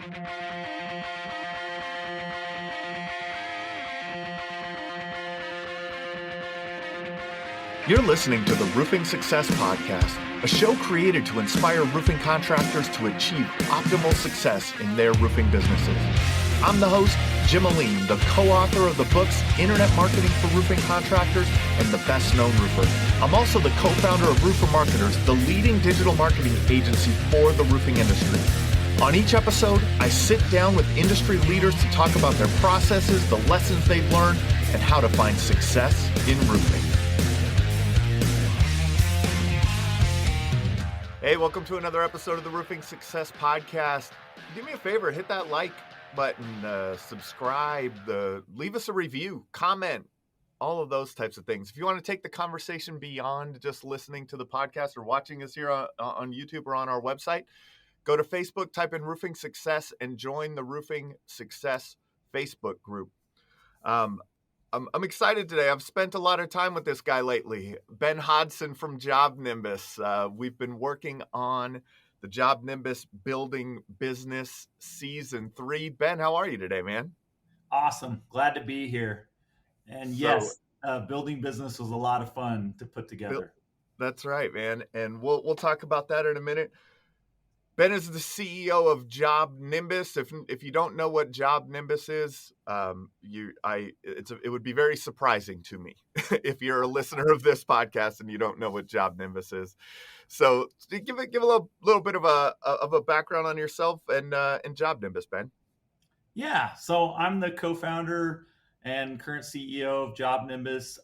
You're listening to the Roofing Success Podcast, a show created to inspire roofing contractors to achieve optimal success in their roofing businesses. I'm the host, Jim Aline, the co-author of the books Internet Marketing for Roofing Contractors and The Best Known Roofer. I'm also the co-founder of Roofer Marketers, the leading digital marketing agency for the roofing industry. On each episode, I sit down with industry leaders to talk about their processes, the lessons they've learned, and how to find success in roofing. Hey, welcome to another episode of the Roofing Success Podcast. Do me a favor, hit that like button, subscribe, leave us a review, comment, all of those types of things. If you want to take the conversation beyond just listening to the podcast or watching us here on YouTube or on our website, go to Facebook, type in Roofing Success, and join the Roofing Success Facebook group. I'm excited today. I've spent a lot of time with this guy lately, Ben Hodson from JobNimbus. We've been working on the JobNimbus Building Business Season 3. Ben, how are you today, man? Awesome. Glad to be here. And yes, building business was a lot of fun to put together. That's right, man. And we'll talk about that in a minute. Ben is the CEO of JobNimbus. If you don't know what JobNimbus is, it would be very surprising to me if you're a listener of this podcast and you don't know what JobNimbus is. So give a little bit of a background on yourself and JobNimbus, Ben. Yeah, so I'm the co-founder and current CEO of JobNimbus.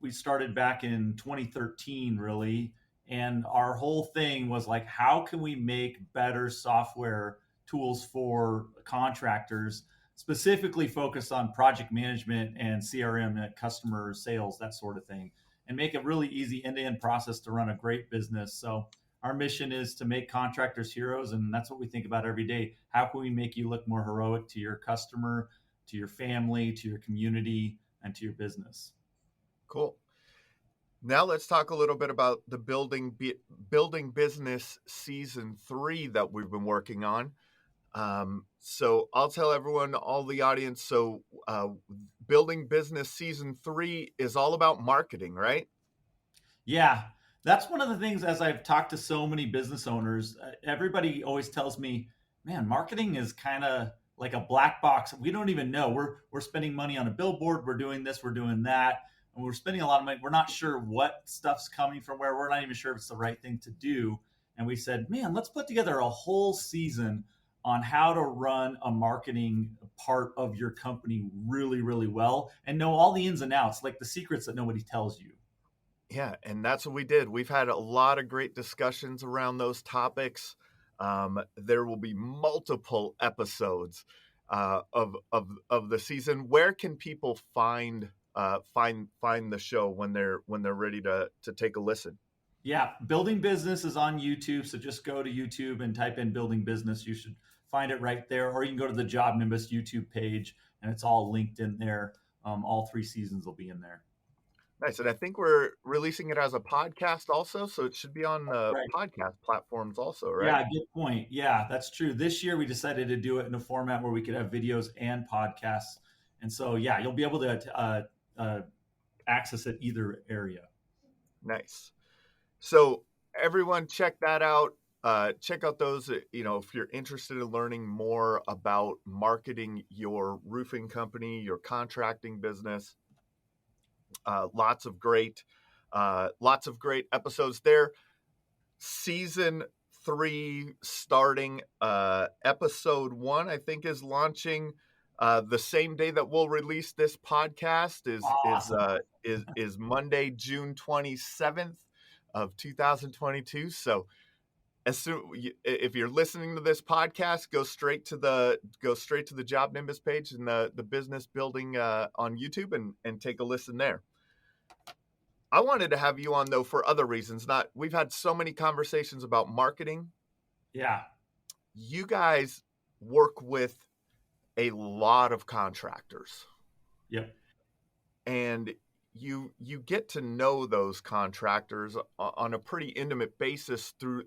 We started back in 2013, really. And our whole thing was like, how can we make better software tools for contractors, specifically focused on project management and CRM and customer sales, that sort of thing, and make a really easy end-to-end process to run a great business. So our mission is to make contractors heroes, and that's what we think about every day. How can we make you look more heroic to your customer, to your family, to your community, and to your business? Cool. Now let's talk a little bit about the Building Business Season 3 that we've been working on. So I'll tell everyone, all the audience, so Building Business Season 3 is all about marketing, right? Yeah, that's one of the things, as I've talked to so many business owners, everybody always tells me, man, marketing is kind of like a black box. We don't even know. We're spending money on a billboard. We're doing this, we're doing that. And we're spending a lot of money. We're not sure what stuff's coming from where. We're not even sure if it's the right thing to do. And we said, man, let's put together a whole season on how to run a marketing part of your company really, really well and know all the ins and outs, like the secrets that nobody tells you. Yeah, and that's what we did. We've had a lot of great discussions around those topics. There will be multiple episodes of the season. Where can people find the show when they're ready to take a listen? Yeah, Building Business is on YouTube, so just go to YouTube and type in Building Business. You should find it right there, or you can go to the JobNimbus YouTube page, and it's all linked in there. All 3 seasons will be in there. Nice, and I think we're releasing it as a podcast also, so it should be on the podcast platforms also, right? Yeah, good point. Yeah, that's true. This year we decided to do it in a format where we could have videos and podcasts, and so yeah, you'll be able to access it either area. Nice. So everyone check that out. Check out those, if you're interested in learning more about marketing your roofing company, your contracting business. Lots of great episodes there. Season 3 starting, episode 1, I think, is launching the same day that we'll release this podcast is Monday, June 27th of 2022. So if you're listening to this podcast, go straight to the JobNimbus page and the business building on YouTube and take a listen there. I wanted to have you on though for other reasons. We've had so many conversations about marketing. Yeah. You guys work with a lot of contractors. Yep. And you get to know those contractors on a pretty intimate basis through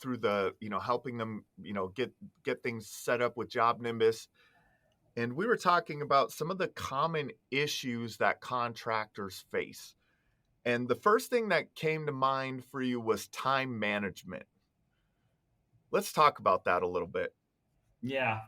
the, helping them, get things set up with JobNimbus. And we were talking about some of the common issues that contractors face. And the first thing that came to mind for you was time management. Let's talk about that a little bit. Yeah.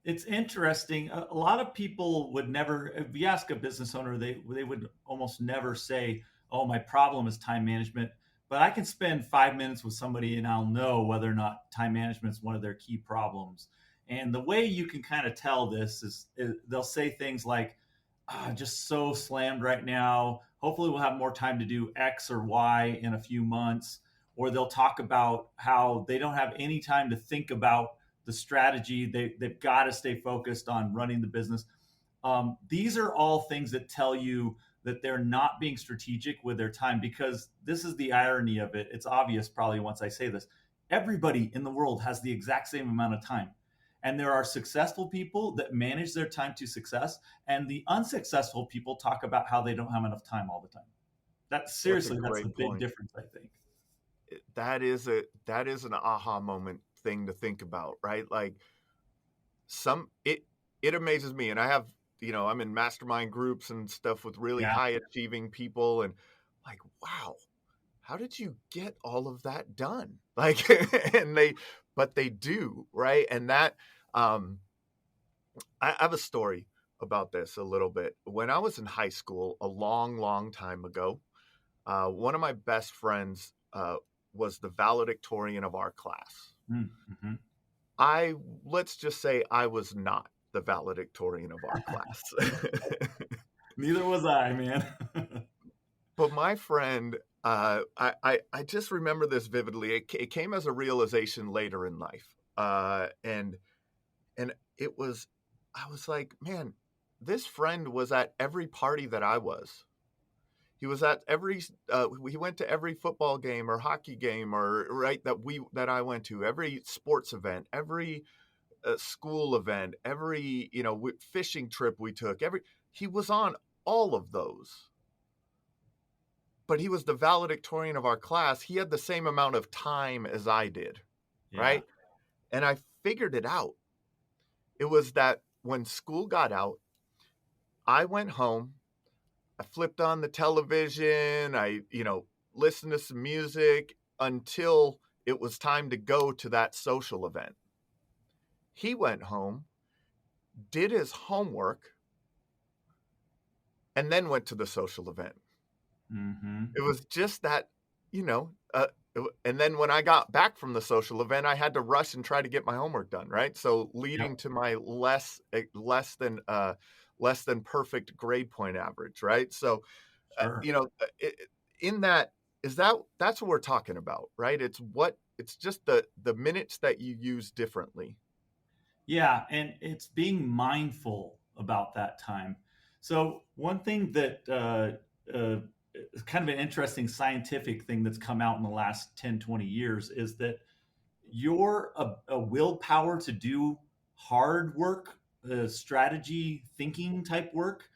It's interesting. A lot of people would never, if you ask a business owner, they would almost never say, "Oh, my problem is time management." But I can spend 5 minutes with somebody and I'll know whether or not time management is one of their key problems. And the way you can kind of tell this is they'll say things like, "Just so slammed right now. Hopefully, we'll have more time to do X or Y in a few months." Or they'll talk about how they don't have any time to think about the strategy. They've got to stay focused on running the business. These are all things that tell you that they're not being strategic with their time, because this is the irony of it. It's obvious probably once I say this. Everybody in the world has the exact same amount of time. And there are successful people that manage their time to success, and the unsuccessful people talk about how they don't have enough time all the time. That's the big difference, I think. That is an aha moment thing to think about, right? Like it amazes me, and I have, I'm in mastermind groups and stuff with really high achieving people, and like, wow, how did you get all of that done? Like, but they do, right? And that, I have a story about this a little bit. When I was in high school, a long time ago, one of my best friends, was the valedictorian of our class. Mm-hmm. Let's just say I was not the valedictorian of our class. Neither was I, man. But my friend, I just remember this vividly. It came as a realization later in life. And it was, I was like, man, this friend was at every party that I was. He was at he went to every football game or hockey game that I went to, every sports event, every school event, every, fishing trip we took, he was on all of those. But he was the valedictorian of our class. He had the same amount of time as I did, right? And I figured it out. It was that when school got out, I went home, I flipped on the television, I, listened to some music until it was time to go to that social event. He went home, did his homework, and then went to the social event. Mm-hmm. It was just that, and then when I got back from the social event, I had to rush and try to get my homework done, right? So leading to my less than perfect grade point average, right? So, Sure. that's what we're talking about, right? It's just the minutes that you use differently. Yeah, and it's being mindful about that time. So one thing that is kind of an interesting scientific thing that's come out in the last 10, 20 years is that your a willpower to do hard work, strategy thinking type work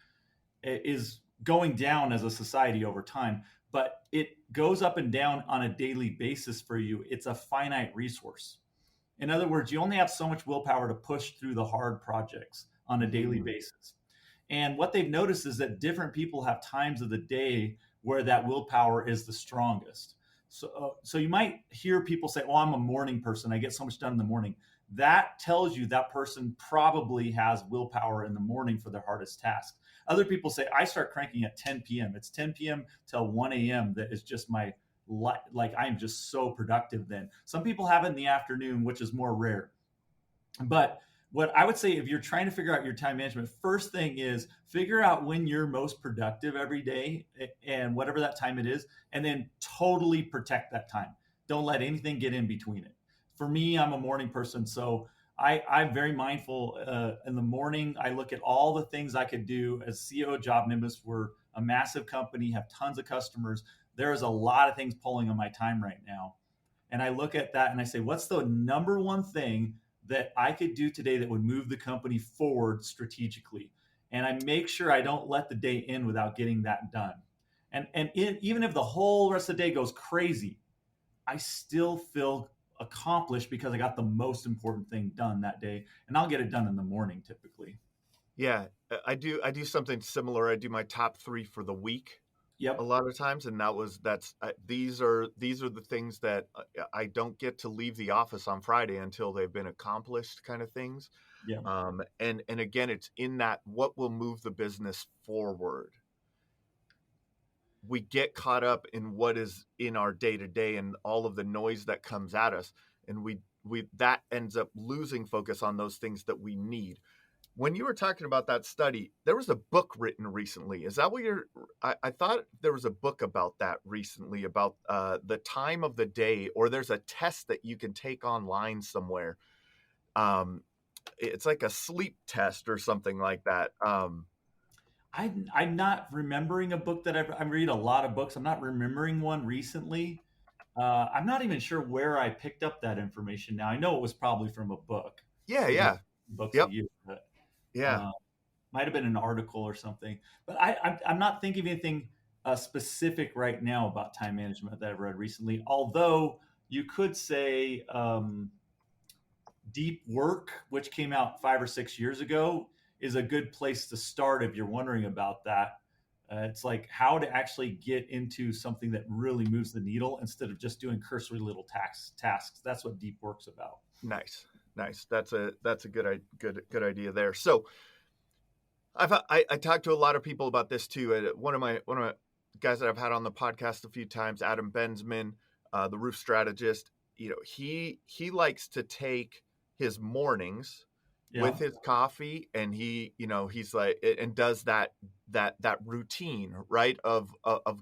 is going down as a society over time, but it goes up and down on a daily basis for you. It's a finite resource. In other words, you only have so much willpower to push through the hard projects on a daily basis. And what they've noticed is that different people have times of the day where that willpower is the strongest. So you might hear people say, "Oh, I'm a morning person. I get so much done in the morning." That tells you that person probably has willpower in the morning for their hardest task. Other people say, "I start cranking at 10 p.m. It's 10 p.m. till 1 a.m. that is just my like I'm just so productive then." Some people have it in the afternoon, which is more rare. But what I would say, if you're trying to figure out your time management, first thing is figure out when you're most productive every day and whatever that time it is, and then totally protect that time. Don't let anything get in between it. For me, I'm a morning person, so I'm very mindful. In the morning, I look at all the things I could do. As CEO of JobNimbus, we're a massive company, have tons of customers. There is a lot of things pulling on my time right now. And I look at that and I say, what's the number one thing that I could do today that would move the company forward strategically? And I make sure I don't let the day end without getting that done. Even if the whole rest of the day goes crazy, I still feel accomplished because I got the most important thing done that day, and I'll get it done in the morning typically. Yeah, I do something similar. I do my top 3 for the week a Yep. lot of times, and these are the things that I don't get to leave the office on Friday until they've been accomplished, kind of things. Yeah. And again, it's in that what will move the business forward. We get caught up in what is in our day to day and all of the noise that comes at us, and we that ends up losing focus on those things that we need. When you were talking about that study, there was a book written recently. Is that what you're? I thought there was a book about that recently about the time of the day, or there's a test that you can take online somewhere. It's like a sleep test or something like that. I'm not remembering a book that I read a lot of books. I'm not remembering one recently. I'm not even sure where I picked up that information now. I know it was probably from a book Yeah, because yeah, books a yep, year, but yeah. uh, might have been an article or something. But I'm not thinking of anything specific right now about time management that I've read recently. Although you could say Deep Work, which came out 5 or 6 years ago, is a good place to start if you're wondering about that. It's like how to actually get into something that really moves the needle instead of just doing cursory little tasks. That's what Deep Work's about. Nice, nice. That's a good idea there. So I talked to a lot of people about this too. One of my guys that I've had on the podcast a few times, Adam Bensman, the roof strategist. He likes to take his mornings Yeah. with his coffee, and he's like, and does that routine, right, of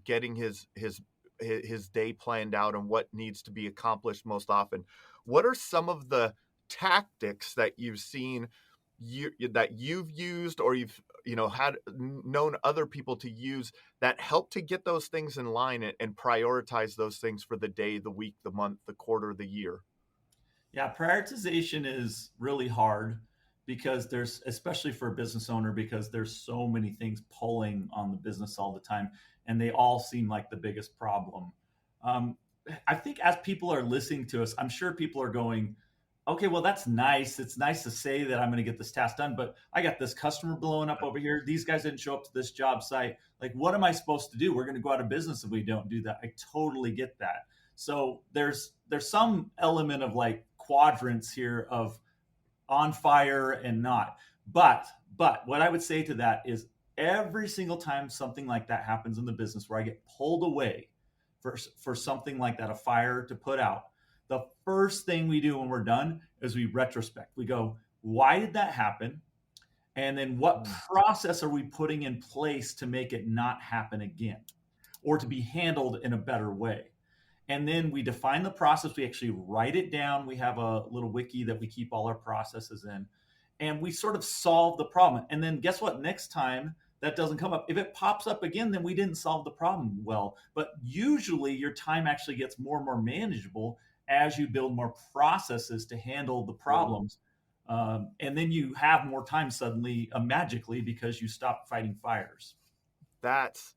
getting his day planned out and what needs to be accomplished most often. What are some of the tactics that you've seen that you've used, or you've had known other people to use, that help to get those things in line and prioritize those things for the day, the week, the month, the quarter, the year? Yeah, prioritization is really hard because there's, especially for a business owner, because there's so many things pulling on the business all the time, and they all seem like the biggest problem. Um, I think as people are listening to us, I'm sure people are going, okay, well, that's nice. It's nice to say that I'm going to get this task done, but I got this customer blowing up over here. These guys didn't show up to this job site. Like, what am I supposed to do? We're going to go out of business if we don't do that. I totally get that. So there's some element of like quadrants here of on fire and not. But what I would say to that is every single time something like that happens in the business where I get pulled away for something like that, a fire to put out, the first thing we do when we're done is we retrospect. We go, why did that happen? And then what process are we putting in place to make it not happen again or to be handled in a better way? And then we define the process. We actually write it down. We have a little wiki that we keep all our processes in, and we sort of solve the problem. And then guess what? Next time that doesn't come up, if it pops up again, then we didn't solve the problem well. But usually your time actually gets more and more manageable as you build more processes to handle the problems. And then you have more time suddenly, magically, because you stop fighting fires. That's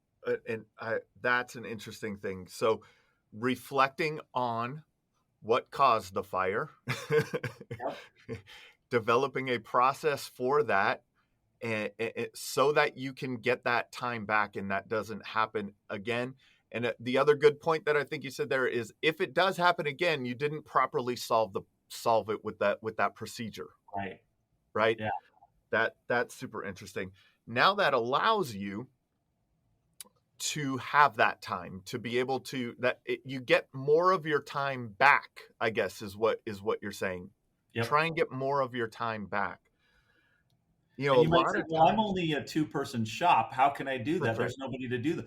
that's an interesting thing. So reflecting on what caused the fire, Yep. developing a process for that, and so that you can get that time back and that doesn't happen again. And the other good point that I think you said there is, if it does happen again, you didn't properly solve it with that procedure, Right. right? Yeah. That's super interesting. Now that allows you to have that time to be able to you get more of your time back, I guess, is what you're saying. Yep. Try and get more of your time back. And A you might lot say, of well, I'm times. only a two-person shop. How can I do that? That's right. There's nobody to do that.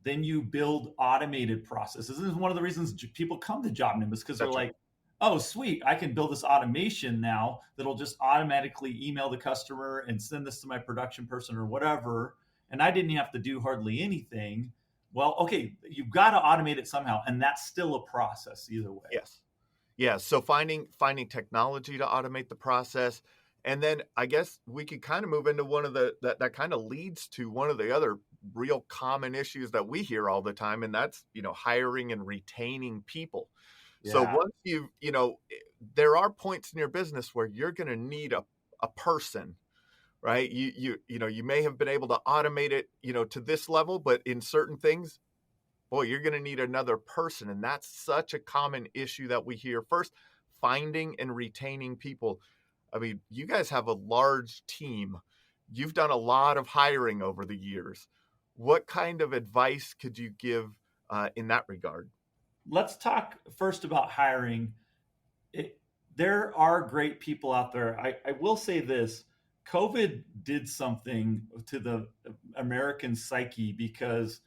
Then you build automated processes. This is one of the reasons people come to JobNimbus, because they're That's right. like, oh, sweet, I can build this automation now that'll just automatically email the customer and send this to my production person or whatever. And I didn't have to do hardly anything. Well, okay, you've got to automate it somehow. And that's still a process either way. Yes. Yeah. So finding technology to automate the process. And then I guess we could kind of move into one of that kind of leads to one of the other real common issues that we hear all the time, and that's, hiring and retaining people. So Yeah. once there are points in your business where you're going to need a person, right? You may have been able to automate it, to this level, but in certain things, boy, you're going to need another person. And that's such a common issue that we hear. First, finding and retaining people. I mean, you guys have a large team. You've done a lot of hiring over the years. What kind of advice could you give in that regard? Let's talk first about hiring. There are great people out there. I will say this: COVID did something to the American psyche, because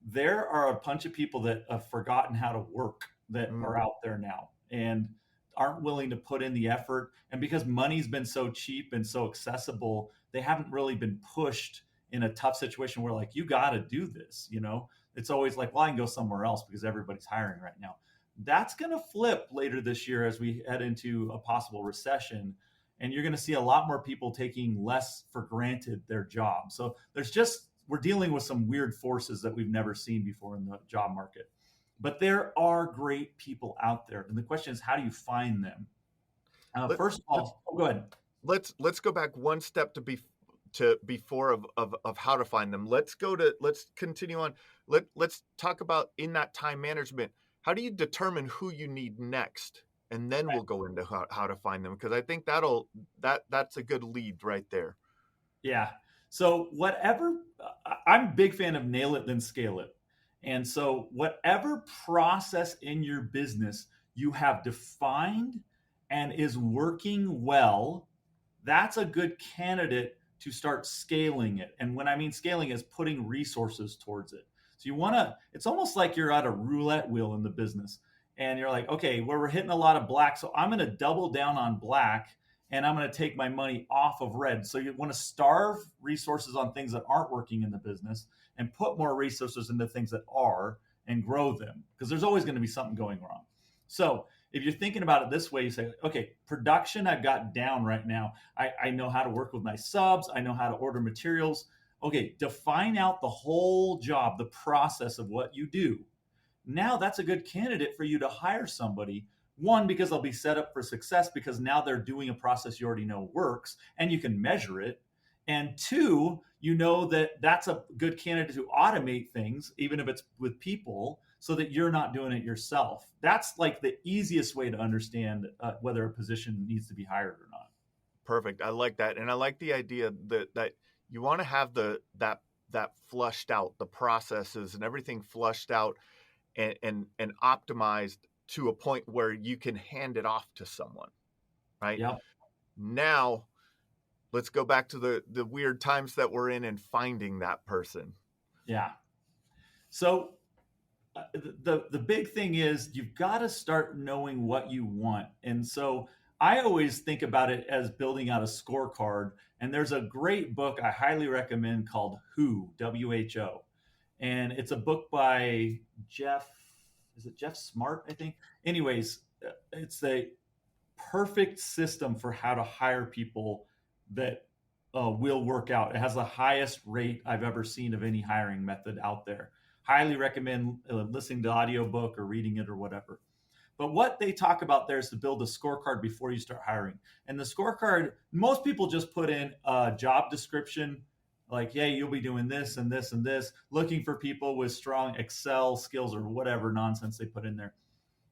there are a bunch of people that have forgotten how to work that are out there now and aren't willing to put in the effort. And because money's been so cheap and so accessible, they haven't really been pushed in a tough situation where, like, you got to do this. It's always like, well, I can go somewhere else because everybody's hiring right now. That's going to flip later this year as we head into a possible recession. And you're going to see a lot more people taking less for granted their job. So we're dealing with some weird forces that we've never seen before in the job market. But there are great people out there. And the question is, how do you find them? First of all, go ahead. Let's go back one step to before of how to find them. Let's continue on. Let's talk about, in that time management, how do you determine who you need next? And then we'll go into how to find them, because I think that's a good lead right there. Yeah. So I'm a big fan of nail it, then scale it. And so whatever process in your business you have defined and is working well, that's a good candidate to start scaling it. And when I mean scaling, is putting resources towards it. So it's almost like you're at a roulette wheel in the business, and you're like, okay, we're hitting a lot of black, so I'm going to double down on black, and I'm going to take my money off of red. So you want to starve resources on things that aren't working in the business and put more resources into things that are, and grow them, because there's always going to be something going wrong. So if you're thinking about it this way, you say, okay, production I've got down right now. I know how to work with my subs. I know how to order materials. Okay, define out the whole job, the process of what you do. Now that's a good candidate for you to hire somebody. One, because they'll be set up for success, because now they're doing a process you already know works and you can measure it. And two, you know that that's a good candidate to automate things, even if it's with people, so that you're not doing it yourself. That's like the easiest way to understand whether a position needs to be hired or not. Perfect. I like that. And I like the idea that you want to have that flushed out, the processes and everything flushed out and optimized to a point where you can hand it off to someone, right? Yep. Now, let's go back to the weird times that we're in and finding that person. Yeah. So the big thing is you've got to start knowing what you want. And so I always think about it as building out a scorecard. And there's a great book I highly recommend called Who, W-H-O. And it's a book by Jeff Smart, I think? Anyways, it's a perfect system for how to hire people that will work out. It has the highest rate I've ever seen of any hiring method out there. Highly recommend listening to the audiobook or reading it or whatever. But what they talk about there is to build a scorecard before you start hiring. And the scorecard, most people just put in a job description, like, yeah, you'll be doing this and this and this, looking for people with strong Excel skills or whatever nonsense they put in there.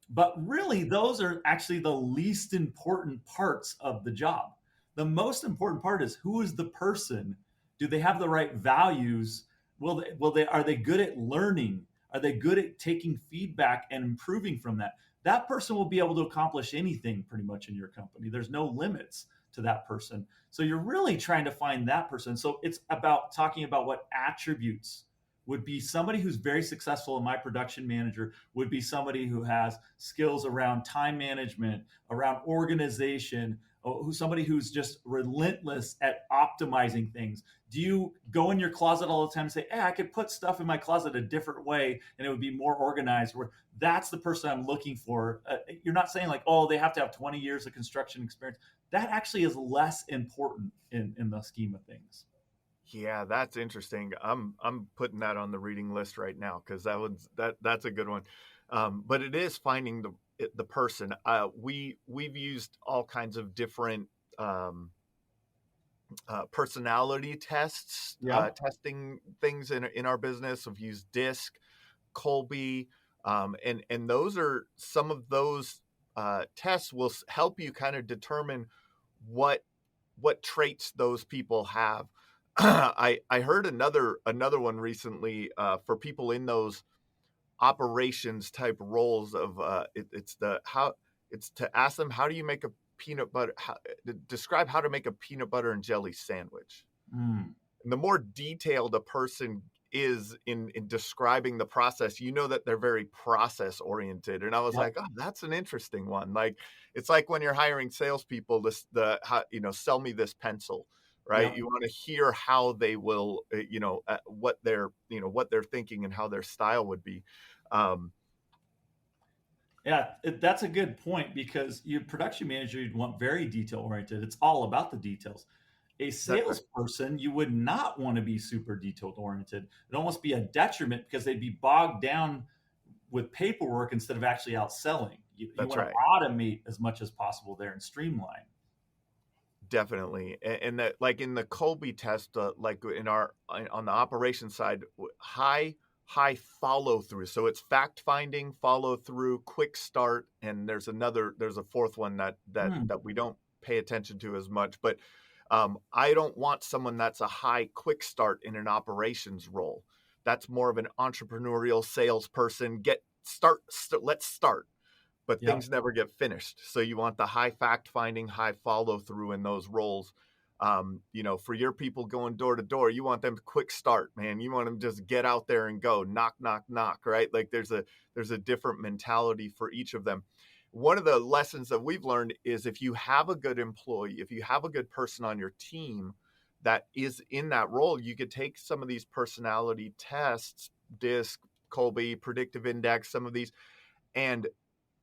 But really, those are actually the least important parts of the job. The most important part is, who is the person? Do they have the right values? Are they good at learning? Are they good at taking feedback and improving from that? That person will be able to accomplish anything pretty much in your company. There's no limits to that person. So you're really trying to find that person. So it's about talking about what attributes would be somebody who's very successful. In my production manager would be somebody who has skills around time management, around organization, somebody who's just relentless at optimizing things. Do you go in your closet all the time and say, hey, I could put stuff in my closet a different way and it would be more organized? That's the person I'm looking for. You're not saying like, oh, they have to have 20 years of construction experience. That actually is less important in the scheme of things. Yeah, that's interesting. I'm putting that on the reading list right now because that's a good one. But it is finding the person. We've used all kinds of different personality tests, Yep. testing things in our business. We've used DISC, Colby, and those are some of those tests will help you kind of determine what traits those people have. I heard another one recently for people in those operations type roles of it's to ask them, how do you make a peanut butter describe how to make a peanut butter and jelly sandwich. Mm. And the more detailed a person is in describing the process, you know that they're very process oriented. And I was Yep. like, oh, that's an interesting one. Like, it's like when you're hiring salespeople, how, sell me this pencil, right? Yep. You want to hear how they will, what they're thinking and how their style would be. Um, Yeah, that's a good point because your production manager, you'd want very detail oriented. It's all about the details. A that's right. salesperson, you would not want to be super detailed oriented. It'd almost be a detriment because they'd be bogged down with paperwork instead of actually out selling. You That's want to right. automate as much as possible there and streamline. Definitely. And that, like in the Colby test, like on the operations side, high follow through. So it's fact finding, follow through, quick start, and there's a fourth one that we don't pay attention to as much. But I don't want someone that's a high quick start in an operations role. That's more of an entrepreneurial salesperson. Let's start, but Yep. things never get finished. So you want the high fact finding, high follow through in those roles. For your people going door to door, you want them to quick start, man. You want them to just get out there and go knock, knock, knock, right? Like there's a different mentality for each of them. One of the lessons that we've learned is if you have a good employee, if you have a good person on your team that is in that role, you could take some of these personality tests, DISC, Colby, predictive index, some of these, and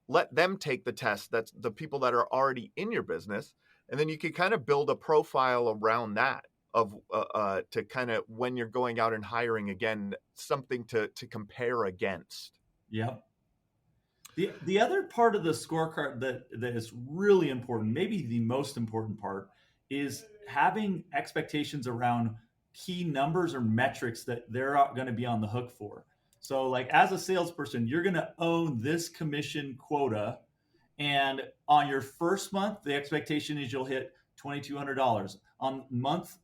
let them take the test. That's the people that are already in your business. And then you can kind of build a profile around that of to kind of, when you're going out and hiring again, something to compare against. Yep. The other part of the scorecard that is really important, maybe the most important part, is having expectations around key numbers or metrics that they're going to be on the hook for. So, like as a salesperson, you're going to own this commission quota, and on your first month, the expectation is you'll hit $2,200. On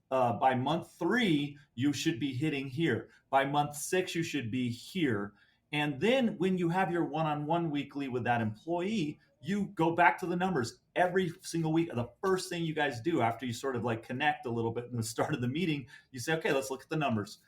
by month 3, you should be hitting here. By month 6, you should be here. And then when you have your one-on-one weekly with that employee, you go back to the numbers every single week. The first thing you guys do after you sort of like connect a little bit in the start of the meeting, you say, okay, let's look at the numbers.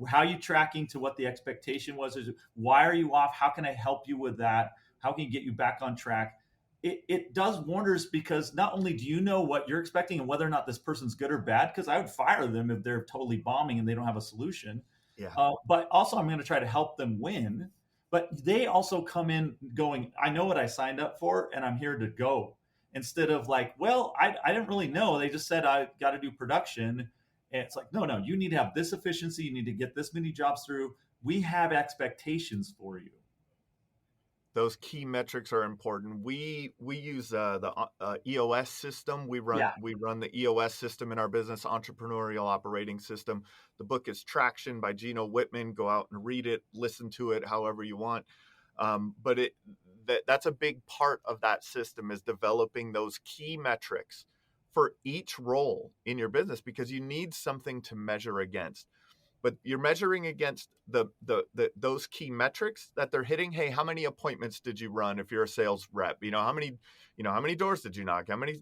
How are you tracking to what the expectation was? Why are you off? How can I help you with that? How can you get you back on track? It does wonders because not only do you know what you're expecting and whether or not this person's good or bad, because I would fire them if they're totally bombing and they don't have a solution. Yeah. But also, I'm going to try to help them win. But they also come in going, I know what I signed up for and I'm here to go. Instead of like, well, I didn't really know. They just said I got to do production. And it's like, no, you need to have this efficiency. You need to get this many jobs through. We have expectations for you. Those key metrics are important. We use the EOS system. We run the EOS system in our business, entrepreneurial operating system. The book is Traction by Gino Whitman. Go out and read it, listen to it, however you want. But that's a big part of that system, is developing those key metrics for each role in your business, because you need something to measure against. But you're measuring against those key metrics that they're hitting. Hey, how many appointments did you run if you're a sales rep? How many doors did you knock? How many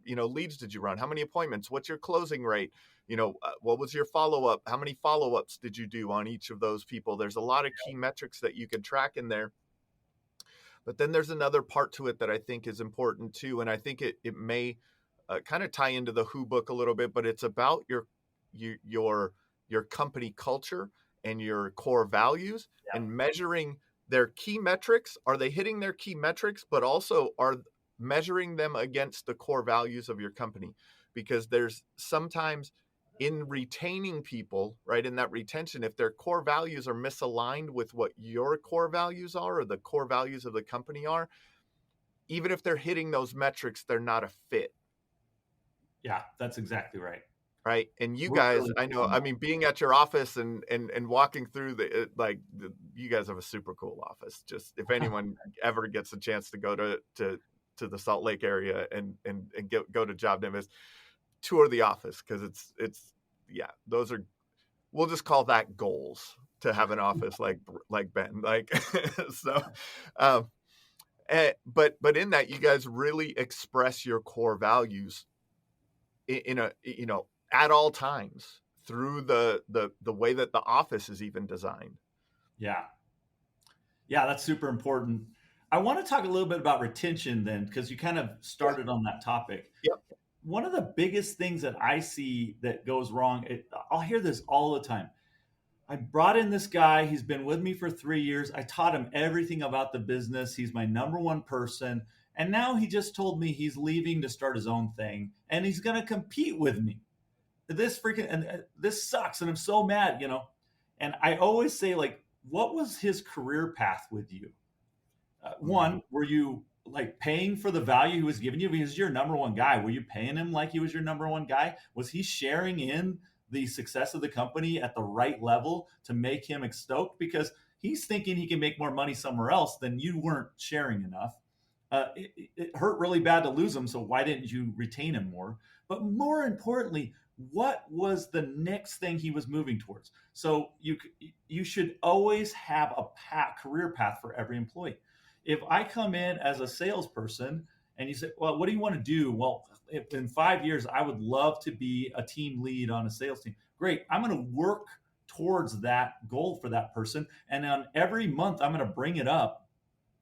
leads did you run? How many appointments? What's your closing rate? What was your follow-up? How many follow-ups did you do on each of those people? There's a lot of key metrics that you can track in there. But then there's another part to it that I think is important too. And I think it may kind of tie into the Who book a little bit, but it's about your company culture and your core values, and measuring their key metrics. Are they hitting their key metrics, but also are measuring them against the core values of your company? Because there's sometimes in retaining people, right, in that retention, if their core values are misaligned with what your core values are or the core values of the company are, even if they're hitting those metrics, they're not a fit. Yeah, that's exactly right. Right. And you We're guys, really I big know, on I that. mean, being at your office and walking through you guys have a super cool office. Just if anyone ever gets a chance to go to the Salt Lake area and go to JobNimbus, tour the office, because yeah, those are, we'll just call that goals, to have an office like Ben, like so. um but in that, you guys really express your core values in a, at all times, through the way that the office is even designed. Yeah. Yeah, that's super important. I want to talk a little bit about retention then, because you kind of Yeah. started on that topic. Yep. One of the biggest things that I see that goes wrong, I'll hear this all the time. I brought in this guy. He's been with me for 3 years. I taught him everything about the business. He's my number one person. And now he just told me he's leaving to start his own thing and he's going to compete with me. This sucks. And I'm so mad. And I always say, like, what was his career path with you? One, were you like paying for the value he was giving you because you're number one guy? Were you paying him like he was your number one guy? Was he sharing in the success of the company at the right level to make him stoked? Because he's thinking he can make more money somewhere else than you weren't sharing enough. It hurt really bad to lose him. So why didn't you retain him more? But more importantly, what was the next thing he was moving towards? So you should always have a career path for every employee. If I come in as a salesperson and you say, well, what do you want to do? Well, if in 5 years, I would love to be a team lead on a sales team. Great. I'm going to work towards that goal for that person. And on every month, I'm going to bring it up.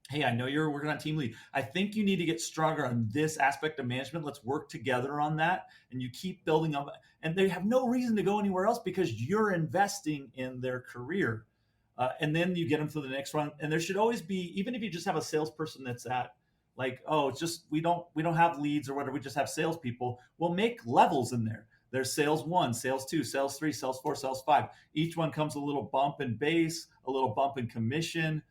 Hey, I know you're working on team lead. I think you need to get stronger on this aspect of management. Let's work together on that. And you keep building up. And they have no reason to go anywhere else because you're investing in their career. And then you get them to the next one. And there should always be, even if you just have a salesperson that's at like, oh, it's just we don't have leads or whatever. We just have salespeople. We'll make levels in there. There's sales 1, sales 2, sales 3, sales 4, sales 5. Each one comes a little bump in base, a little bump in commission,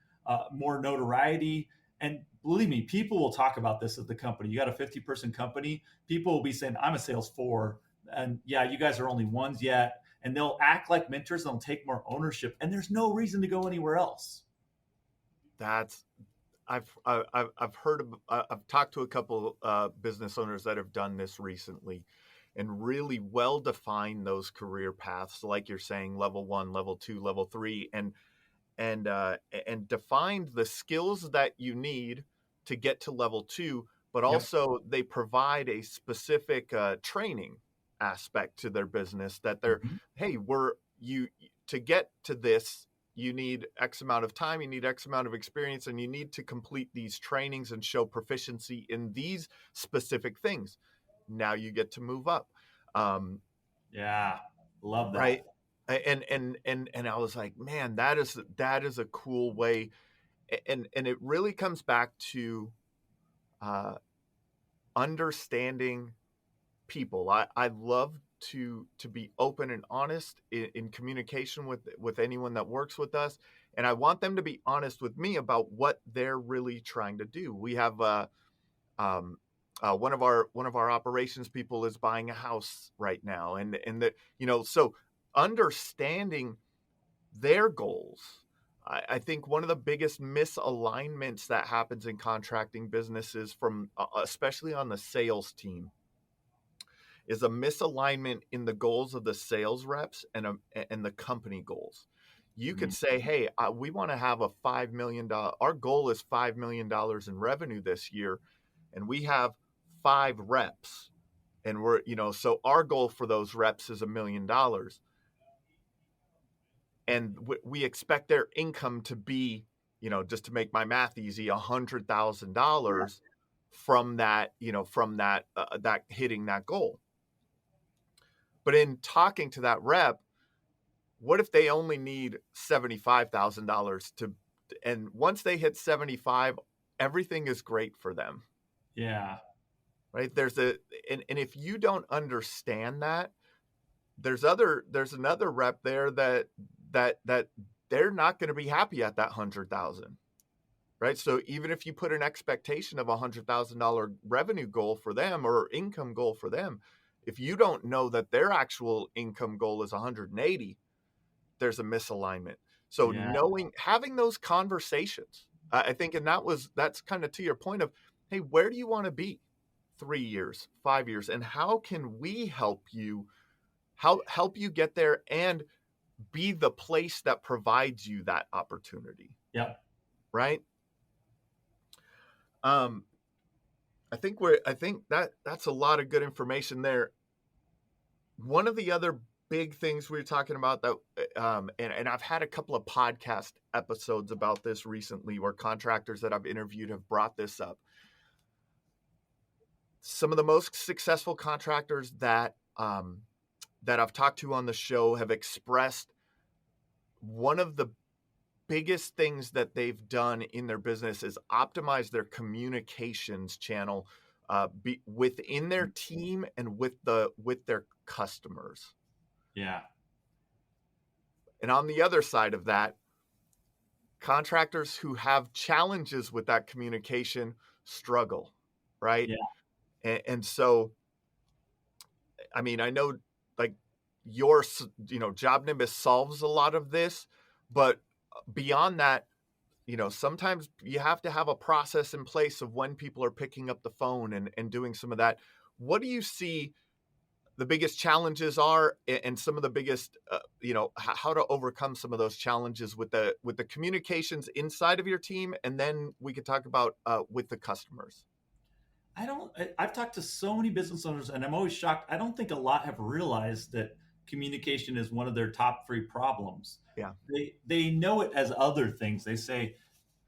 more notoriety. And believe me, people will talk about this at the company. You got a 50-person company. People will be saying, I'm a sales 4. And yeah, you guys are only ones yet. And they'll act like mentors. They'll take more ownership. And there's no reason to go anywhere else. That's I've heard of, I've talked to a couple business owners that have done this recently, and really well define those career paths, like you're saying, level 1, level 2, level 3, and defined the skills that you need to get to level 2, but Yep. also they provide a specific training aspect to their business, that they're, Mm-hmm. hey, you to get to this, you need X amount of time, you need X amount of experience, and you need to complete these trainings and show proficiency in these specific things. Now you get to move up. Yeah. Love Right. that. And I was like, man, that is a cool way. And it really comes back to uh, understanding people. I love to be open and honest in communication with anyone that works with us, and I want them to be honest with me about what they're really trying to do. We have um, one of our operations people is buying a house right now, and that, so understanding their goals. I think one of the biggest misalignments that happens in contracting businesses, from especially on the sales team, is a misalignment in the goals of the sales reps and the company goals. You Mm-hmm. could say, hey, we want to have a $5 million, our goal is $5 million in revenue this year, and we have 5 reps. And so our goal for those reps is $1 million. And we expect their income to be, just to make my math easy, $100,000 from that, that hitting that goal. But in talking to that rep, what if they only need $75,000 and once they hit 75, everything is great for them, Yeah. right? And if you don't understand that, there's another rep there that they're not going to be happy at that 100,000, right? So even if you put an expectation of $100,000 revenue goal for them or income goal for them, if you don't know that their actual income goal is 180, there's a misalignment. So having those conversations, I think, and that's kind of to your point of, hey, where do you want to be 3 years, 5 years, and how can we help you get there and be the place that provides you that opportunity. Yeah. Right. I think that's a lot of good information there. One of the other big things we were talking about that, and I've had a couple of podcast episodes about this recently where contractors that I've interviewed have brought this up. Some of the most successful contractors that I've talked to on the show have expressed one of the biggest things that they've done in their business is optimize their communications channel within their team and with their customers. Yeah. And on the other side of that, contractors who have challenges with that communication struggle, right? Yeah. And so, I mean, I know like your, JobNimbus solves a lot of this, but beyond that, sometimes you have to have a process in place of when people are picking up the phone and doing some of that. What do you see the biggest challenges are, and some of the biggest, how to overcome some of those challenges with the communications inside of your team? And then we could talk about with the customers. I've talked to so many business owners, and I'm always shocked. I don't think a lot have realized that communication is one of their top 3 problems. Yeah. They know it as other things. They say,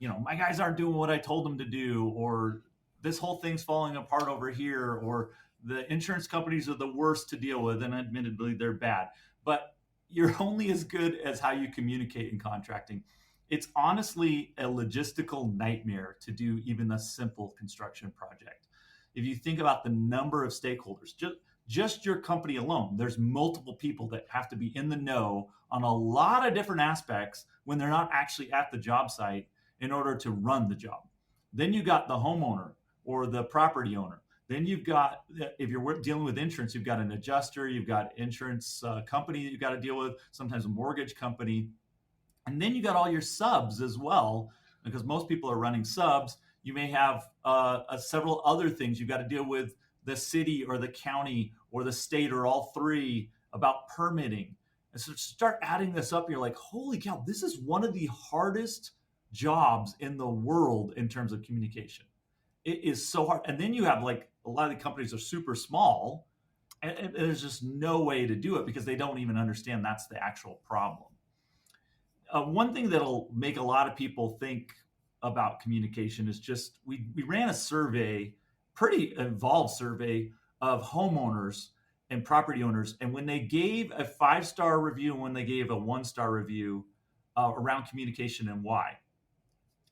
my guys aren't doing what I told them to do, or this whole thing's falling apart over here, or the insurance companies are the worst to deal with, and admittedly they're bad. But you're only as good as how you communicate in contracting. It's honestly a logistical nightmare to do even a simple construction project. If you think about the number of stakeholders, just your company alone, there's multiple people that have to be in the know on a lot of different aspects when they're not actually at the job site in order to run the job. Then you got the homeowner or the property owner. Then you've got, if you're dealing with insurance, you've got an adjuster, you've got insurance company that you've got to deal with, sometimes a mortgage company. And then you got all your subs as well, because most people are running subs. You may have several other things you've got to deal with, the city or the county or the state or all 3 about permitting. And so start adding this up, you're like, holy cow, this is one of the hardest jobs in the world in terms of communication. It is so hard. And then you have like a lot of the companies are super small, and there's just no way to do it because they don't even understand that's the actual problem. One thing that'll make a lot of people think about communication is just, we ran a survey, pretty involved survey of homeowners and property owners. And when they gave a 5-star review and when they gave a 1-star review around communication and why.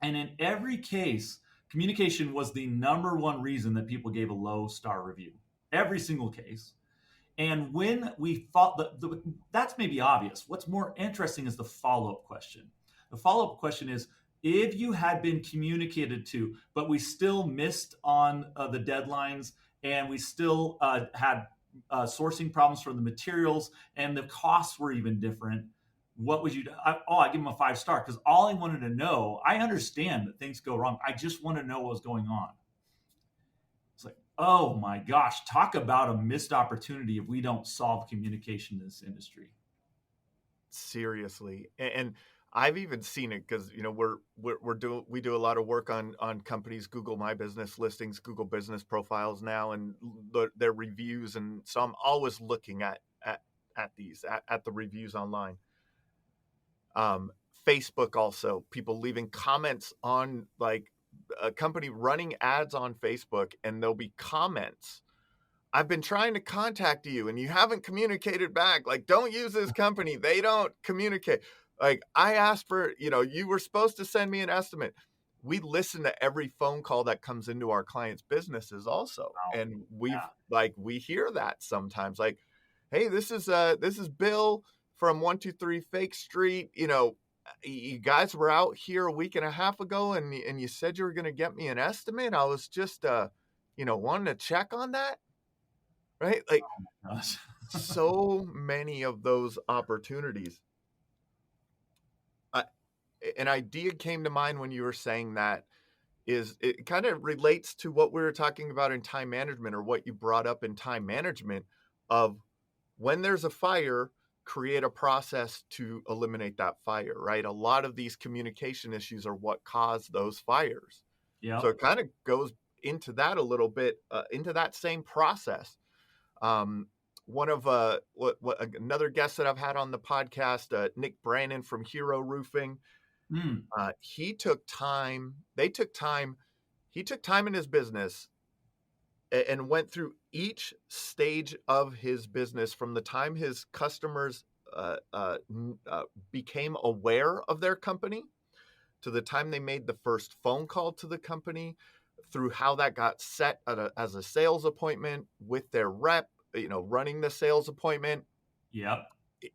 And in every case, communication was the number 1 reason that people gave a low star review, every single case. And when we thought that's maybe obvious. What's more interesting is the follow-up question. The follow-up question is, if you had been communicated to, but we still missed on the deadlines, and we still had sourcing problems for the materials, and the costs were even different, what would you do? I give them a 5-star, because all I wanted to know, I understand that things go wrong. I just want to know what was going on. It's like, oh my gosh, talk about a missed opportunity if we don't solve communication in this industry. Seriously. And I've even seen it because, we do a lot of work on companies, Google My Business listings, Google business profiles now, and their reviews. And so I'm always looking at the reviews online. Facebook also, people leaving comments on like a company running ads on Facebook, and there'll be comments. I've been trying to contact you and you haven't communicated back. Like, don't use this company. They don't communicate. Like, I asked for, you were supposed to send me an estimate. We listen to every phone call that comes into our clients' businesses also. And we hear that sometimes, like, Hey, this is Bill from 123 Fake Street. You guys were out here a week and a half ago, and you said you were going to get me an estimate. I was just wanting to check on that, right? Like Gosh. so many of those opportunities. An idea came to mind when you were saying that. Is it kind of relates to what we were talking about in time management, or what you brought up in time management, of when there's a fire, create a process to eliminate that fire, right? A lot of these communication issues are what cause those fires. So Yep. it kind of goes into that a little bit, into that same process. One of another guest that I've had on the podcast, Nick Brannon from Hero Roofing, Mm. he took time. They took time. He took time in his business and went through each stage of his business, from the time his customers became aware of their company to the time they made the first phone call to the company, through how that got set as a sales appointment with their rep, running the sales appointment, Yep.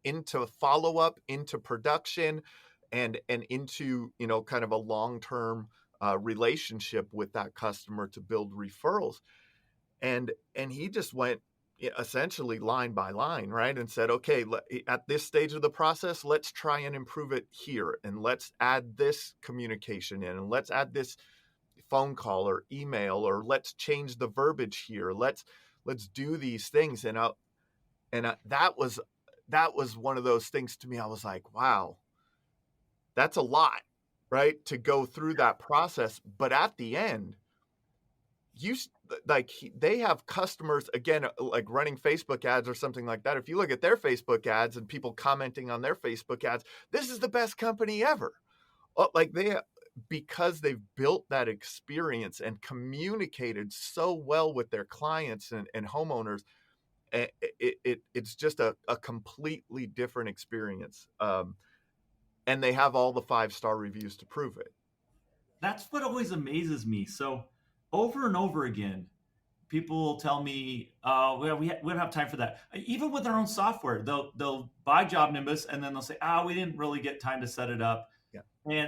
into follow-up, into production, and into kind of a long-term relationship with that customer to build referrals. And he just went essentially line by line, right? And said, okay, at this stage of the process, let's try and improve it here. And let's add this communication in, and let's add this phone call or email, or let's change the verbiage here. Let's do these things. And that was one of those things to me. I was like, wow, that's a lot, right? To go through that process. But at the end, they have customers, again, like running Facebook ads or something like that. If you look at their Facebook ads and people commenting on their Facebook ads, this is the best company ever. Because they've built that experience and communicated so well with their clients and homeowners, it's just a completely different experience. And they have all the 5-star reviews to prove it. That's what always amazes me. So over and over again, people will tell me, well, we don't have time for that. Even with their own software, they'll buy JobNimbus and then they'll say, we didn't really get time to set it up. Yeah.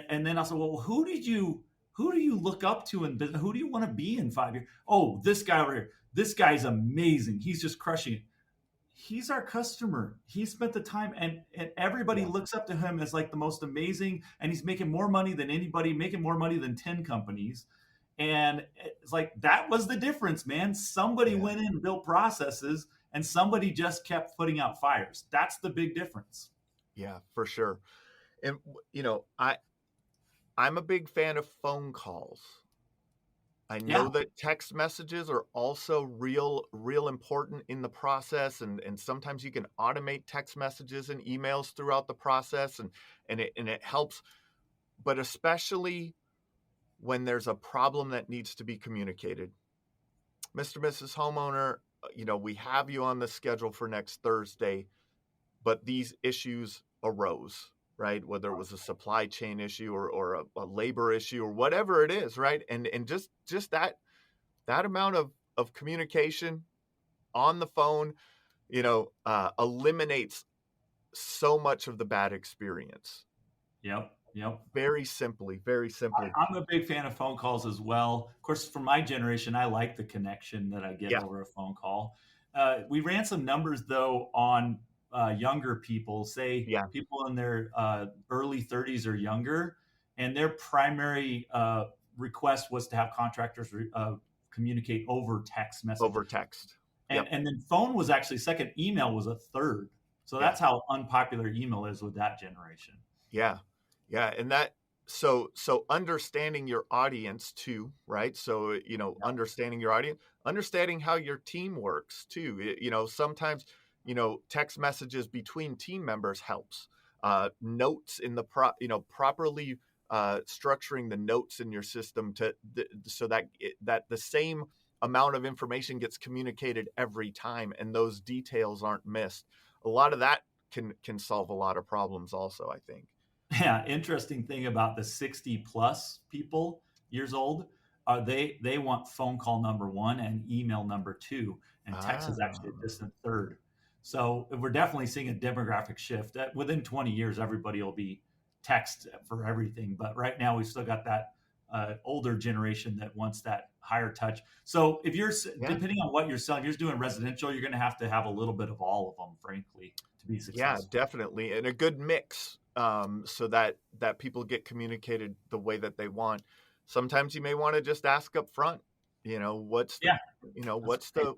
And then I'll say, well, who do you look up to in business? Who do you want to be in 5 years? Oh, this guy over here. This guy's amazing. He's just crushing it. He's our customer. He spent the time, and everybody looks up to him as like the most amazing, and he's making more money than anybody, making more money than 10 companies. And it's like, that was the difference, man. Somebody went in and built processes, and somebody just kept putting out fires. That's the big difference. Yeah, for sure. And I'm a big fan of phone calls. I know that text messages are also real important in the process, and sometimes you can automate text messages and emails throughout the process, and it helps. But especially when there's a problem that needs to be communicated, Mr. Mrs. Homeowner, we have you on the schedule for next Thursday, but these issues arose, right? Whether it was a supply chain issue or a labor issue or whatever it is, right? And just that amount of communication on the phone, eliminates so much of the bad experience. Yep. Very simply. I'm a big fan of phone calls as well. Of course, for my generation, I like the connection that I get over a phone call. We ran some numbers, though, on younger people, people in their early 30s or younger, and their primary request was to have contractors communicate over text messaging. Over text. And then phone was actually second. Email was a third. So that's how unpopular email is with that generation. Yeah. And that, so understanding your audience too, right? So, understanding your audience, understanding how your team works too. Sometimes, text messages between team members helps. Notes in the properly structuring the notes in your system so that the same amount of information gets communicated every time, and those details aren't missed. A lot of that can solve a lot of problems also, I think. Yeah, interesting thing about the 60 plus people years old, they want phone call number 1 and email number 2, and text is actually a distant third. So we're definitely seeing a demographic shift. That within 20 years, everybody will be text for everything. But right now, we've still got that older generation that wants that higher touch. So if you're, Yeah. depending on what you're selling, if you're doing residential, you're going to have a little bit of all of them, frankly, to be Yeah, successful. definitely. And a good mix, so that people get communicated the way that they want. Sometimes you may want to just ask up front, what's the, Yeah, that's great.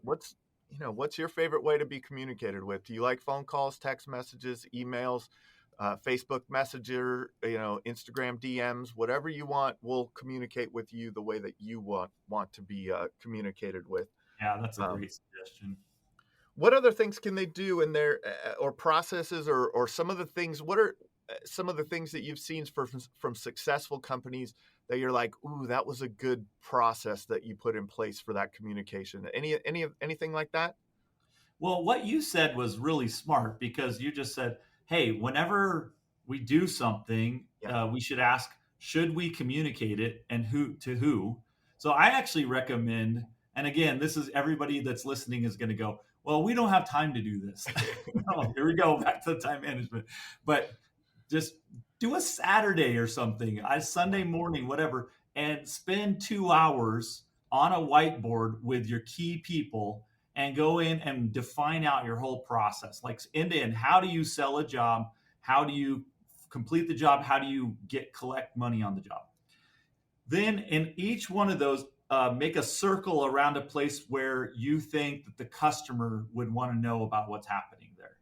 what's your favorite way to be communicated with? Do you like phone calls, text messages, emails, Facebook Messenger, Instagram DMs, whatever you want, we'll communicate with you the way that you want to be communicated with. Yeah, that's a Um, great suggestion. what other things can they do in their or processes or some of the things? What are some of the things that you've seen from successful companies that you're like, ooh, that was a good process that you put in place for that communication? Anything like that? Well, what you said was really smart because you just said, hey, whenever we do something, Yeah. we should ask, should we communicate it and who to who? So I actually recommend, and again, this is everybody that's listening is going to go, well, we don't have time to do this. Oh, here we go, back to the time management. But just do a Saturday or something, a Sunday morning, whatever, and spend 2 hours on a whiteboard with your key people and go in and define out your whole process, like end to end. How do you sell a job? How do you complete the job? How do you collect money on the job? Then in each one of those, make a circle around a place where you think that the customer would want to know about what's happening there.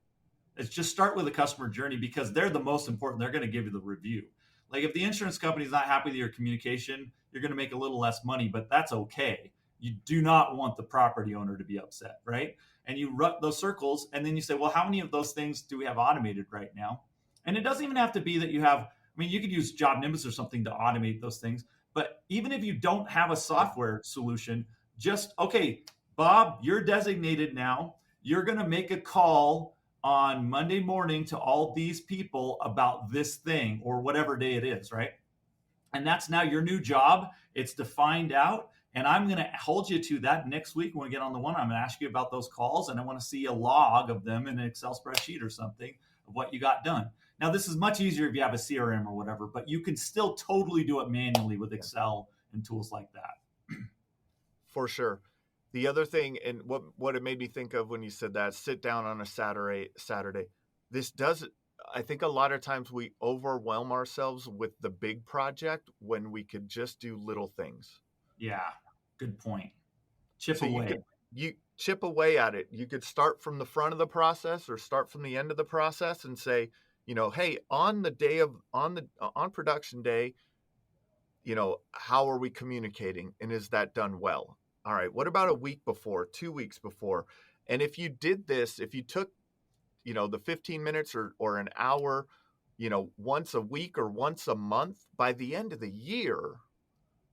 It's just start with the customer journey because they're the most important. They're going to give you the review. Like if the insurance company is not happy with your communication, you're going to make a little less money, but that's okay. You do not want the property owner to be upset, right? And you run those circles, and then you say, well, how many of those things do we have automated right now? And it doesn't even have to be that you have, I mean, you could use JobNimbus or something to automate those things. But even if you don't have a software solution, just, okay, Bob, you're designated now. You're going to make a call on Monday morning to all these people about this thing or whatever day it is, right? And that's now your new job. It's to find out. And I'm going to hold you to that next week when we get on the one. I'm going to ask you about those calls, and I want to see a log of them in an Excel spreadsheet or something of what you got done. Now, this is much easier if you have a CRM or whatever, but you can still totally do it manually with Excel and tools like that. For sure. The other thing, and what it made me think of when you said that, sit down on a Saturday. This does, I think a lot of times we overwhelm ourselves with the big project when we could just do little things. Yeah, good point. Chip away. You chip away at it. You could start from the front of the process or start from the end of the process and say, hey, on production day, how are we communicating, and is that done well? All right, what about a week before, 2 weeks before? And if you did this, if you took, the 15 minutes or an hour, once a week or once a month, by the end of the year,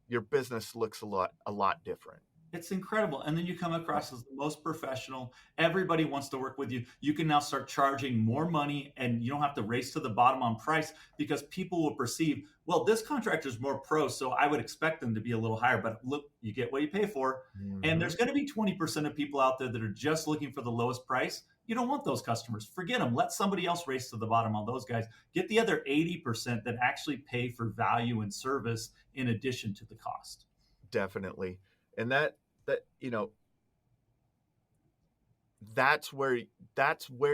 your business looks a lot different. It's incredible. And then you come across as the most professional. Everybody wants to work with you. You can now start charging more money, and you don't have to race to the bottom on price because people will perceive, well, this contractor is more pro, so I would expect them to be a little higher. But look, you get what you pay for. Mm-hmm. And there's going to be 20% of people out there that are just looking for the lowest price. You don't want those customers. Forget them. Let somebody else race to the bottom on those guys. Get the other 80% that actually pay for value and service in addition to the cost. Definitely. And that's where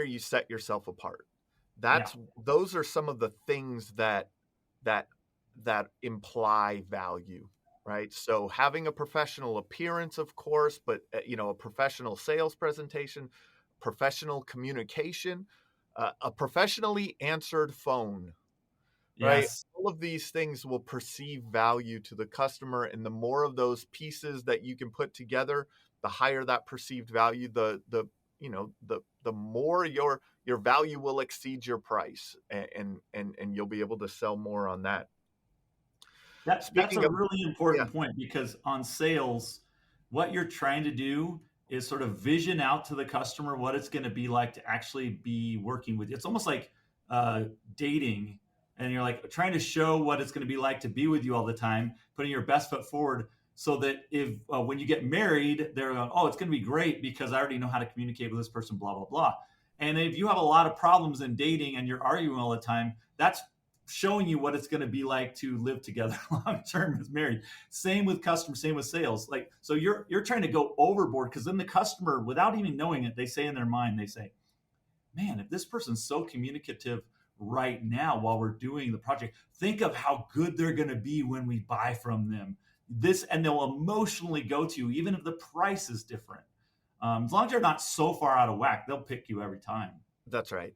you set yourself apart. Those are some of the things that imply value, right? So having a professional appearance, of course, but a professional sales presentation, professional communication, a professionally answered phone. Right. Yes. All of these things will perceive value to the customer. And the more of those pieces that you can put together, the higher that perceived value, the more your value will exceed your price, and you'll be able to sell more on that. That's a really important point, because on sales, what you're trying to do is sort of vision out to the customer what it's going to be like to actually be working with you. It's almost like dating. And you're like trying to show what it's going to be like to be with you all the time, putting your best foot forward so that if when you get married, they're going, oh, it's going to be great because I already know how to communicate with this person, blah, blah, blah. And if you have a lot of problems in dating and you're arguing all the time, that's showing you what it's going to be like to live together long term as married. Same with customers, same with sales. Like, so you're trying to go overboard, because then the customer, without even knowing it, they say in their mind, they say, man, if this person's so communicative right now while we're doing the project, think of how good they're going to be when we buy from them. This, and they'll emotionally go to you, even if the price is different. As long as you're not so far out of whack, they'll pick you every time. That's right.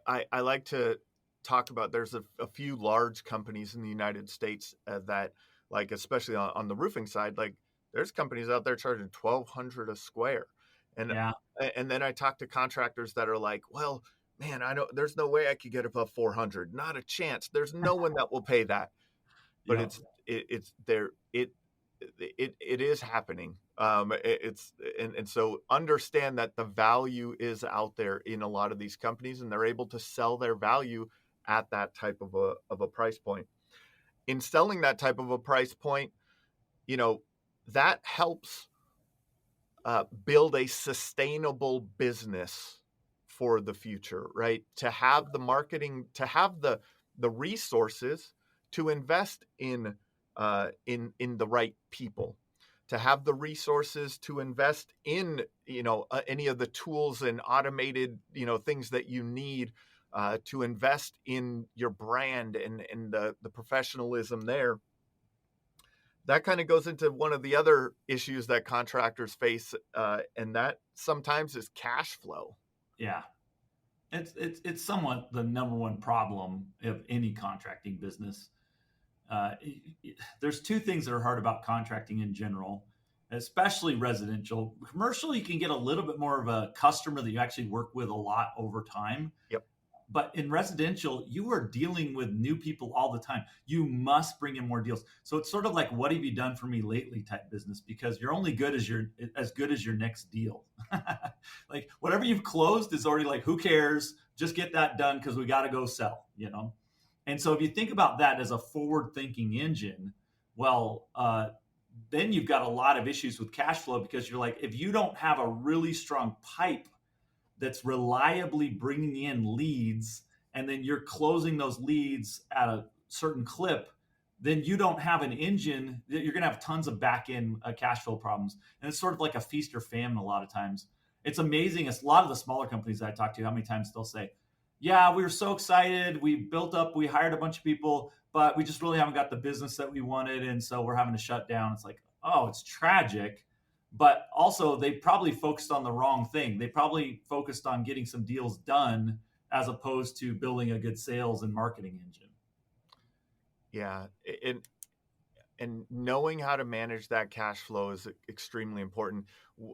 I like to talk about, there's a few large companies in the United States that, like, especially on the roofing side, like there's companies out there charging $1,200 a square. And Yeah. And then I talk to contractors that are like, well, man, I don't, there's no way I could get above 400. Not a chance. There's no one that will pay that. But Yeah. it's there. It is happening. And so understand that the value is out there in a lot of these companies, and they're able to sell their value at that type of a price point. In selling that type of a price point, that helps build a sustainable business for the future, right? To have the marketing, to have the resources to invest in the right people, to have the resources to invest in any of the tools and automated things that you need to invest in your brand and the professionalism there. That kind of goes into one of the other issues that contractors face, and that sometimes is cash flow. Yeah. It's somewhat the number one problem of any contracting business. There's two things that are hard about contracting in general, especially residential. Commercial, you can get a little bit more of a customer that you actually work with a lot over time. Yep. But in residential, you are dealing with new people all the time. You must bring in more deals. So it's sort of like, what have you done for me lately type business, because you're only as good as your next deal. Like whatever you've closed is already like, who cares? Just get that done because we got to go sell, And so if you think about that as a forward-thinking engine, well, then you've got a lot of issues with cash flow, because you're like, if you don't have a really strong pipe that's reliably bringing in leads, and then you're closing those leads at a certain clip, then you don't have an engine. You're going to have tons of back-end cash flow problems. And it's sort of like a feast or famine a lot of times. It's amazing. It's a lot of the smaller companies that I talk to, how many times they'll say, yeah, we were so excited. We built up, we hired a bunch of people, but we just really haven't got the business that we wanted. And so we're having to shut down. It's like, oh, it's tragic. But also they probably focused on the wrong thing. They probably focused on getting some deals done as opposed to building a good sales and marketing engine. Yeah. And knowing how to manage that cash flow is extremely important.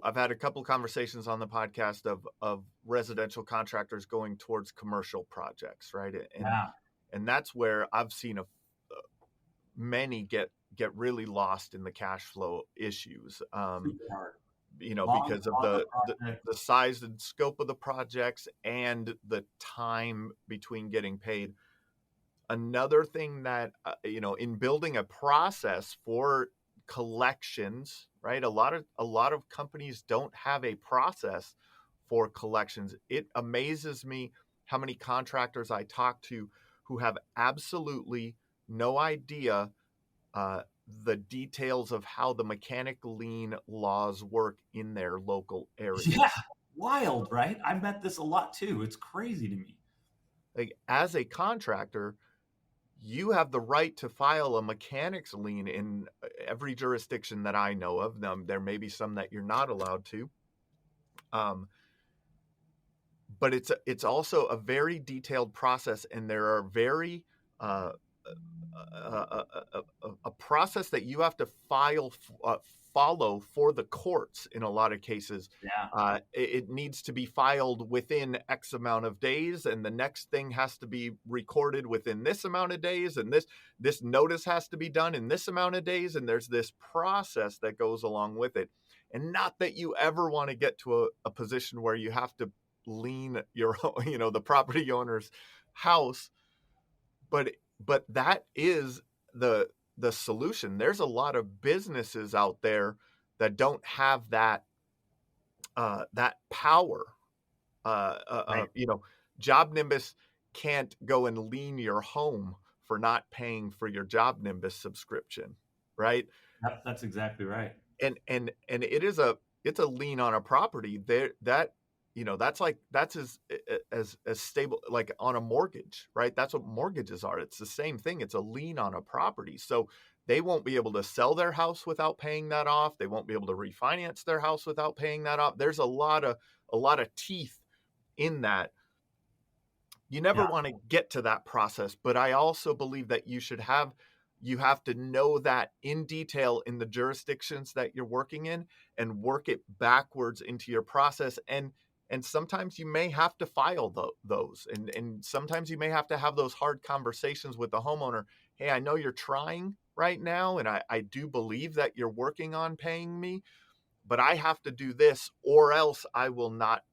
I've had a couple of conversations on the podcast of residential contractors going towards commercial projects, right? And that's where I've seen many get really lost in the cash flow issues, because of the size and scope of the projects and the time between getting paid. Another thing that, in building a process for collections, right? A lot of companies don't have a process for collections. It amazes me how many contractors I talk to who have absolutely no idea the details of how the mechanic lien laws work in their local area. Yeah, wild, right? I've met this a lot too. It's crazy to me. Like, as a contractor, you have the right to file a mechanic's lien in every jurisdiction that I know of. There may be some that you're not allowed to. But it's also a very detailed process, and there are very a process that you have to follow for the courts in a lot of cases. Yeah. It needs to be filed within X amount of days, and the next thing has to be recorded within this amount of days, and this notice has to be done in this amount of days, and there's this process that goes along with it. And not that you ever want to get to a position where you have to lien your the property owner's house, but that is the solution. There's a lot of businesses out there that don't have that power Right. JobNimbus can't go and lien your home for not paying for your JobNimbus subscription, right? Yep, that's exactly right. And it's a lien on a property there that that's as stable like on a mortgage, right? That's what mortgages are. It's the same thing. It's a lien on a property. So they won't be able to sell their house without paying that off. They won't be able to refinance their house without paying that off. There's a lot of teeth in that. You never Yeah. want to get to that process, but I also believe that you have to know that in detail in the jurisdictions that you're working in and work it backwards into your process. And sometimes you may have to file those. And sometimes you may have to have those hard conversations with the homeowner. Hey, I know you're trying right now, and I do believe that you're working on paying me, but I have to do this or else I will not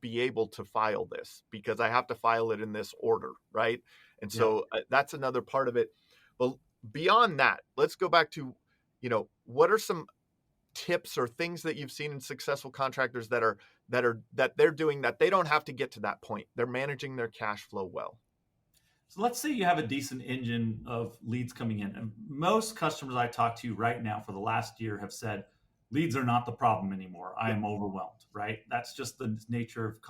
be able to file this because I have to file it in this order, right? And so that's another part of it. But beyond that, let's go back to, what are some tips or things that you've seen in successful contractors that they're doing that they don't have to get to that point? They're managing their cash flow well. So let's say you have a decent engine of leads coming in. And most customers I talk to right now for the last year have said, leads are not the problem anymore. I am overwhelmed, right? That's just the nature of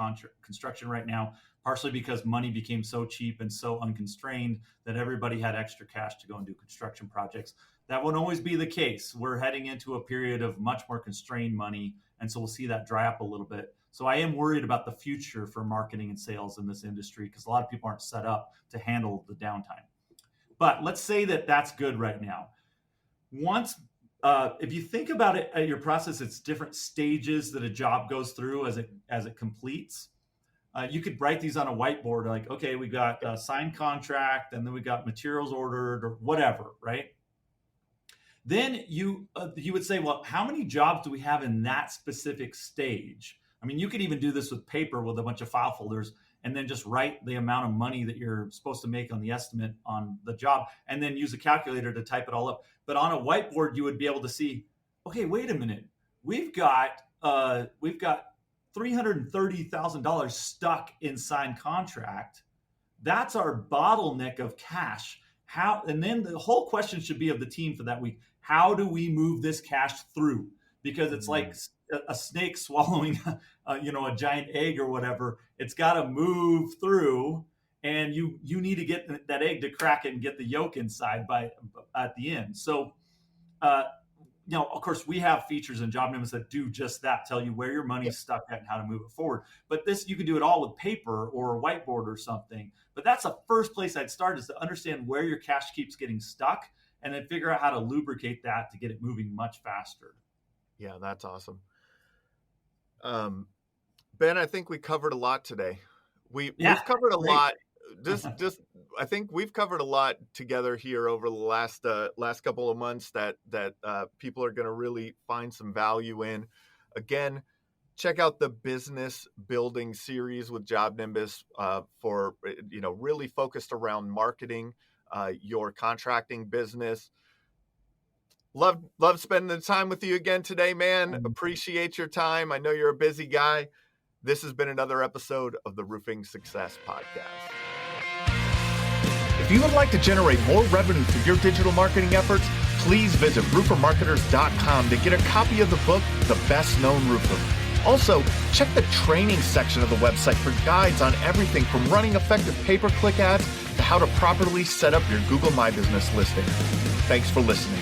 construction right now, partially because money became so cheap and so unconstrained that everybody had extra cash to go and do construction projects. That won't always be the case. We're heading into a period of much more constrained money, and so we'll see that dry up a little bit. So I am worried about the future for marketing and sales in this industry because a lot of people aren't set up to handle the downtime. But let's say that that's good right now. If you think about it at your process, it's different stages that a job goes through as it completes. You could write these on a whiteboard, like, okay, we got a signed contract, and then we got materials ordered or whatever, right? Then you would say, well, how many jobs do we have in that specific stage? I mean, you could even do this with paper with a bunch of file folders and then just write the amount of money that you're supposed to make on the estimate on the job and then use a calculator to type it all up. But on a whiteboard, you would be able to see, okay, wait a minute. We've got $330,000 stuck in signed contract. That's our bottleneck of cash. And then the whole question should be of the team for that week. How do we move this cash through? Because it's like a snake swallowing, a giant egg or whatever. It's got to move through, and you need to get that egg to crack it and get the yolk inside at the end. So, of course, we have features in JobNimbus that do just that, tell you where your money's stuck at and how to move it forward. But this, you can do it all with paper or a whiteboard or something. But that's the first place I'd start, is to understand where your cash keeps getting stuck and then figure out how to lubricate that to get it moving much faster. Yeah, that's awesome. Ben, I think we covered a lot today. We've covered a lot. I think we've covered a lot together here over the last couple of months that people are going to really find some value in. Again, check out the business building series with JobNimbus for really focused around marketing your contracting business. Love spending the time with you again today, man. Appreciate your time. I know you're a busy guy. This has been another episode of the Roofing Success Podcast. If you would like to generate more revenue for your digital marketing efforts, please visit roofermarketers.com to get a copy of the book, The Best Known Roofer. Also, check the training section of the website for guides on everything from running effective pay-per-click ads to how to properly set up your Google My Business listing. Thanks for listening.